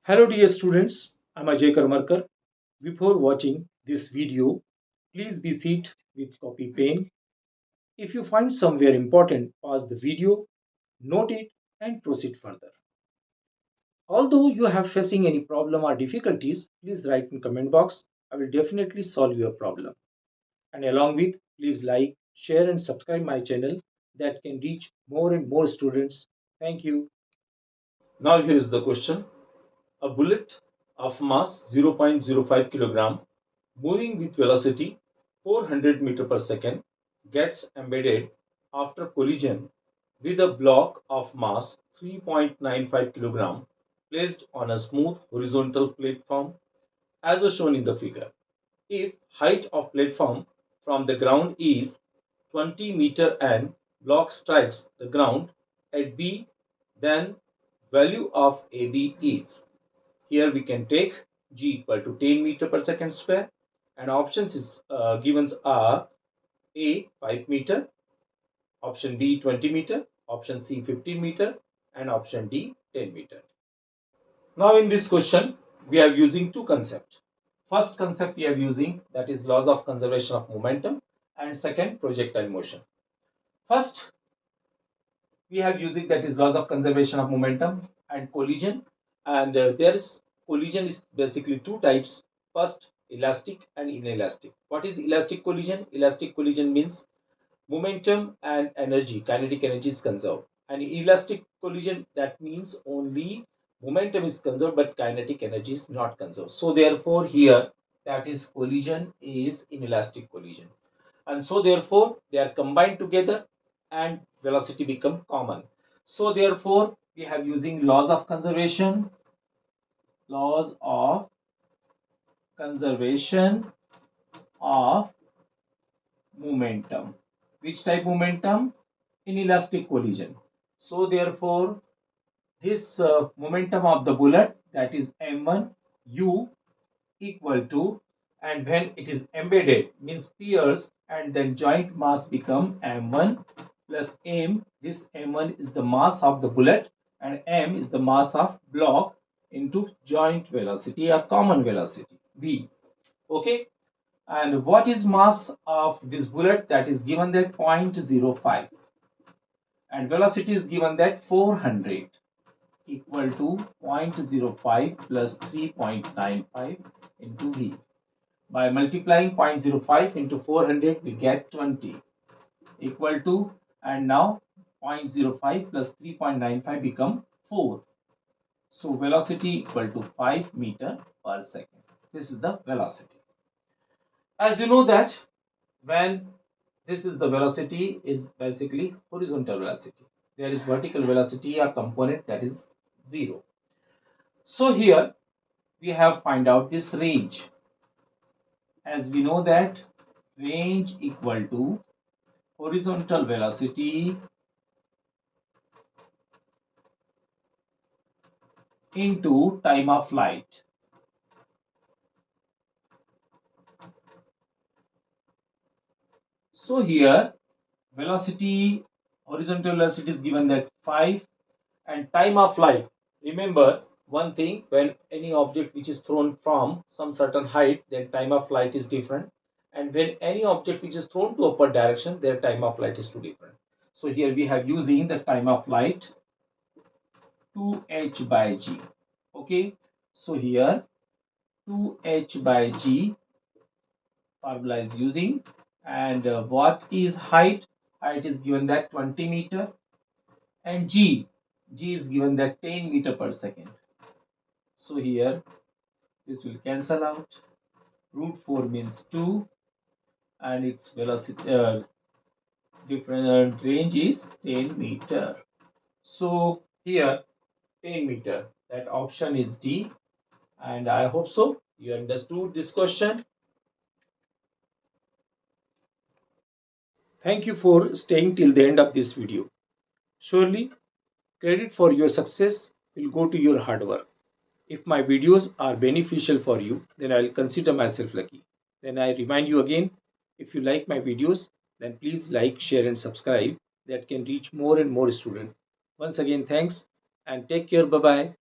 Hello dear students, I'm Ajay Karmarkar. Before watching this video, please be seated with copy pen. If you find somewhere important, pause the video, note it and proceed further. Although you have facing any problem or difficulties, please write in comment box. I will definitely solve your problem. And along with, please like, share and subscribe my channel that can reach more and more students. Thank you. Now here is the question. A bullet of mass 0.05 kilogram moving with velocity 400 meter per second gets embedded after collision with a block of mass 3.95 kilogram placed on a smooth horizontal platform as was shown in the figure. If height of platform from the ground is 20 meter and block strikes the ground at B, then value of AB is. Here we can take G equal to 10 meter per second square, and options is given are A 5 meter, option B 20 meter, option C 15 meter, and option D 10 meter. Now in this question we are using two concepts. First concept we are using, that is laws of conservation of momentum, and second projectile motion. First we have using, that is laws of conservation of momentum and collision, and there is collision is basically two types. First, elastic and inelastic. What is elastic collision? Elastic collision means momentum and energy, kinetic energy is conserved, and elastic collision, that means only momentum is conserved but kinetic energy is not conserved. So therefore here, that is collision is inelastic collision, and so therefore they are combined together and velocity become common. So therefore we have using laws of conservation of momentum. Which type momentum? Inelastic collision. So therefore this momentum of the bullet, that is m1 u equal to, and when it is embedded means pierce, and then joint mass become m1 plus m. This m1 is the mass of the bullet and m is the mass of block into joint velocity or common velocity v. Okay, and what is mass of this bullet? That is given that 0.05, and velocity is given that 400, equal to 0.05 plus 3.95 into v. By multiplying 0.05 into 400, we get 20, equal to, and now 0.05 plus 3.95 become 4. So velocity equal to 5 meter per second. This is the velocity. As you know that when this is the velocity is basically horizontal velocity. There is vertical velocity or component, that is 0. So here we have find out this range. As we know that range equal to horizontal velocity into time of flight. So here velocity, horizontal velocity is given that 5, and time of flight. Remember one thing, when any object which is thrown from some certain height, then time of flight is different, and when any object which is thrown to upward direction, their time of flight is too different. So here we have using the time of flight 2h by g. Okay, so here 2h by g formula is using, and what is height? Height is given that 20 meter, and g is given that 10 meter per second. So here this will cancel out. Root 4 means 2, and its velocity different range is 10 meter. So here 10 meter, that option is D, and I hope so you understood this question. Thank you for staying till the end of this video. Surely, credit for your success will go to your hard work. If my videos are beneficial for you, then I'll consider myself lucky. Then I remind you again, if you like my videos, then please like, share and subscribe. That can reach more and more students. Once again, thanks and take care. Bye-bye.